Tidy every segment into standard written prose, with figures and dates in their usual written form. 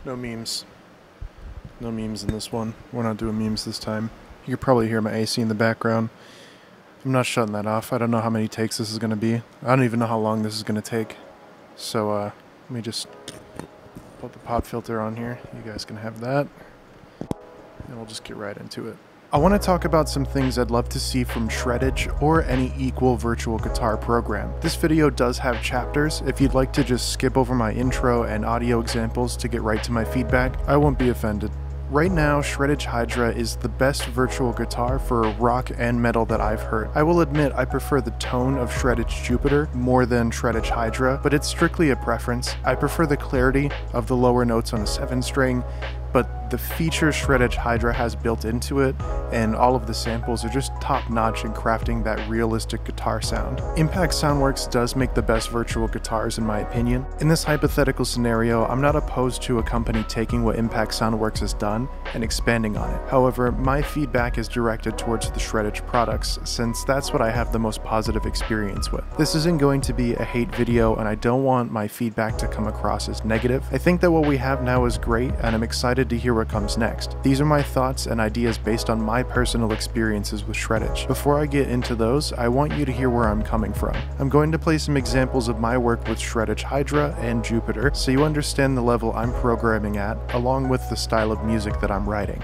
No memes. No memes in this one. We're not doing memes this time. You could probably hear my AC in the background. I'm not shutting that off. I don't know how many takes this is going to be. I don't even know how long this is going to take. So, let me just put the pop filter on here. You guys can have that. And we'll just get right into it. I want to talk about some things I'd love to see from Shreddage or any equal virtual guitar program. This video does have chapters. If you'd like to just skip over my intro and audio examples to get right to my feedback, I won't be offended. Right now, Shreddage Hydra is the best virtual guitar for rock and metal that I've heard. I will admit I prefer the tone of Shreddage Jupiter more than Shreddage Hydra, but it's strictly a preference. I prefer the clarity of the lower notes on a 7-string, but the features Shreddage Hydra has built into it and all of the samples are just top-notch in crafting that realistic guitar sound. Impact Soundworks does make the best virtual guitars in my opinion. In this hypothetical scenario, I'm not opposed to a company taking what Impact Soundworks has done and expanding on it. However, my feedback is directed towards the Shreddage products since that's what I have the most positive experience with. This isn't going to be a hate video and I don't want my feedback to come across as negative. I think that what we have now is great and I'm excited to hear what comes next. These are my thoughts and ideas based on my personal experiences with Shreddage. Before I get into those, I want you to hear where I'm coming from. I'm going to play some examples of my work with Shreddage Hydra and Jupiter so you understand the level I'm programming at, along with the style of music that I'm writing.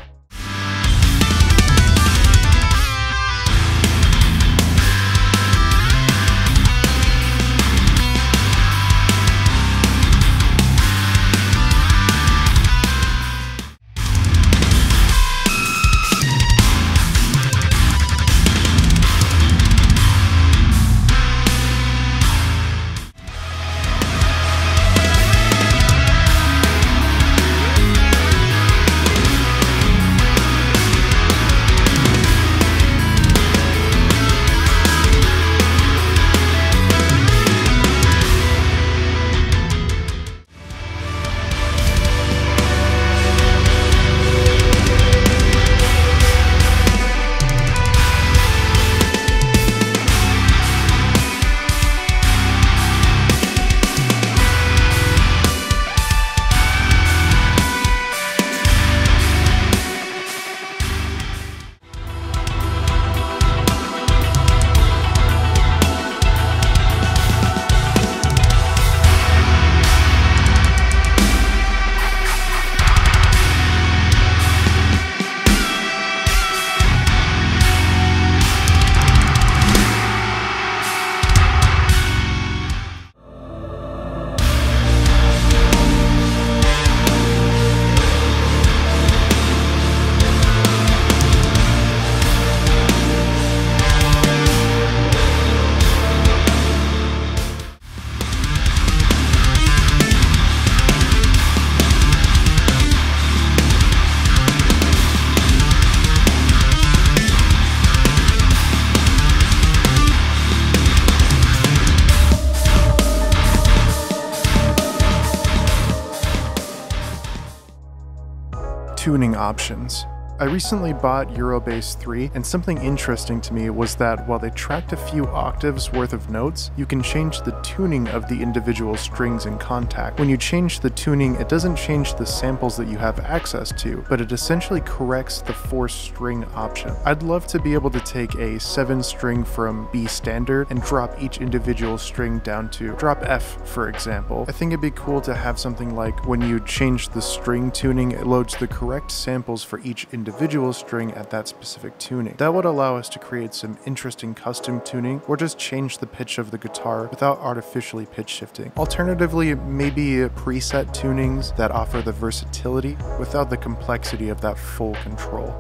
Tuning options. I recently bought Eurobase 3 and something interesting to me was that while they tracked a few octaves worth of notes, you can change the tuning of the individual strings in Contact. When you change the tuning, it doesn't change the samples that you have access to, but it essentially corrects the 4-string option. I'd love to be able to take a 7-string from B standard and drop each individual string down to drop F, for example. I think it'd be cool to have something like when you change the string tuning, it loads the correct samples for each individual string at that specific tuning. That would allow us to create some interesting custom tuning or just change the pitch of the guitar without artificially pitch shifting. Alternatively, maybe preset tunings that offer the versatility without the complexity of that full control.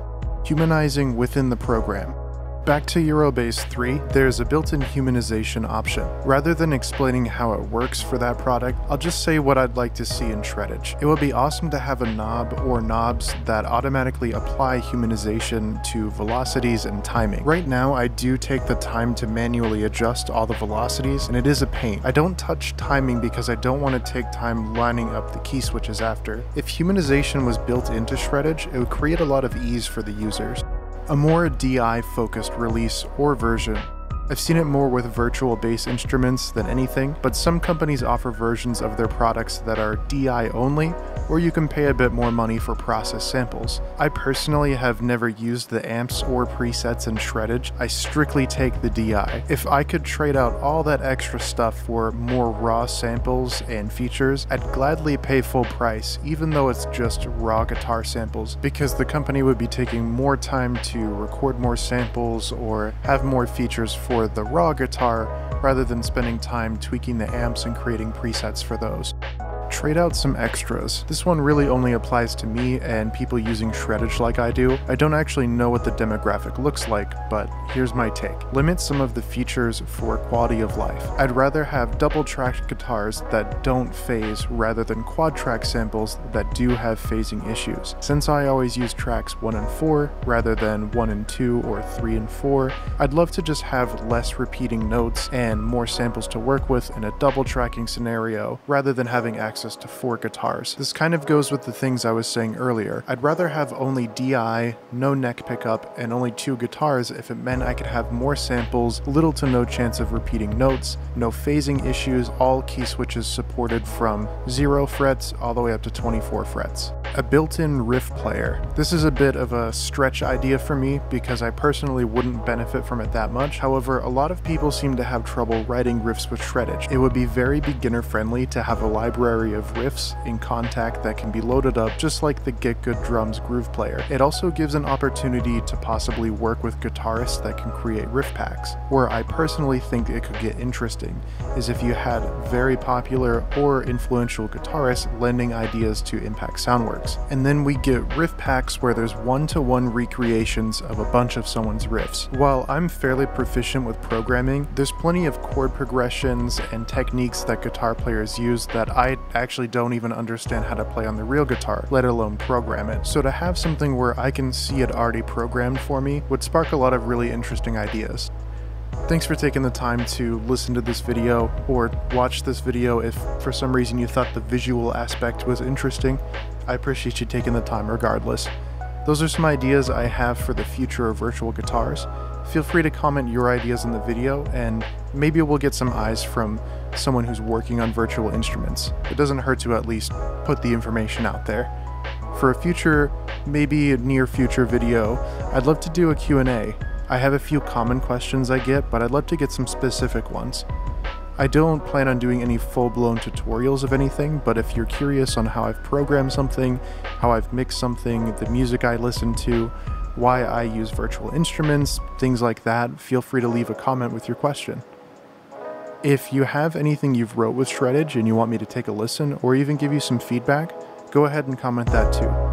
Humanizing within the program. Back to Eurobase 3, there's a built-in humanization option. Rather than explaining how it works for that product, I'll just say what I'd like to see in Shreddage. It would be awesome to have a knob or knobs that automatically apply humanization to velocities and timing. Right now, I do take the time to manually adjust all the velocities, and it is a pain. I don't touch timing because I don't want to take time lining up the key switches after. If humanization was built into Shreddage, it would create a lot of ease for the users. A more DI-focused release or version I've seen it more with virtual bass instruments than anything, but some companies offer versions of their products that are DI only, or you can pay a bit more money for processed samples. I personally have never used the amps or presets in Shreddage. I strictly take the DI. If I could trade out all that extra stuff for more raw samples and features, I'd gladly pay full price, even though it's just raw guitar samples, because the company would be taking more time to record more samples or have more features for the raw guitar rather than spending time tweaking the amps and creating presets for those. Trade out some extras. This one really only applies to me and people using Shreddage like I do. I don't actually know what the demographic looks like, but here's my take. Limit some of the features for quality of life. I'd rather have double-tracked guitars that don't phase rather than quad-track samples that do have phasing issues. Since I always use tracks 1 and 4 rather than 1 and 2 or 3 and 4, I'd love to just have less repeating notes and more samples to work with in a double-tracking scenario rather than having access to 4 guitars. This kind of goes with the things I was saying earlier. I'd rather have only DI, no neck pickup, and only 2 guitars if it meant I could have more samples, little to no chance of repeating notes, no phasing issues, all key switches supported from 0 frets all the way up to 24 frets. A built-in riff player. This is a bit of a stretch idea for me because I personally wouldn't benefit from it that much. However, a lot of people seem to have trouble writing riffs with Shreddage. It would be very beginner friendly to have a library of riffs in Contact that can be loaded up just like the Get Good Drums Groove Player. It also gives an opportunity to possibly work with guitarists that can create riff packs. Where I personally think it could get interesting is if you had very popular or influential guitarists lending ideas to Impact Soundworks. And then we get riff packs where there's one-to-one recreations of a bunch of someone's riffs. While I'm fairly proficient with programming, there's plenty of chord progressions and techniques that guitar players use that I actually don't even understand how to play on the real guitar, let alone program it. So to have something where I can see it already programmed for me would spark a lot of really interesting ideas. Thanks for taking the time to listen to this video or watch this video if for some reason you thought the visual aspect was interesting. I appreciate you taking the time regardless. Those are some ideas I have for the future of virtual guitars. Feel free to comment your ideas in the video and maybe we'll get some eyes from someone who's working on virtual instruments. It doesn't hurt to at least put the information out there. For a future, maybe a near future video, I'd love to do a Q&A. I have a few common questions I get, but I'd love to get some specific ones. I don't plan on doing any full-blown tutorials of anything, but if you're curious on how I've programmed something, how I've mixed something, the music I listen to, why I use virtual instruments, things like that, feel free to leave a comment with your question. If you have anything you've wrote with Shreddage and you want me to take a listen or even give you some feedback, go ahead and comment that too.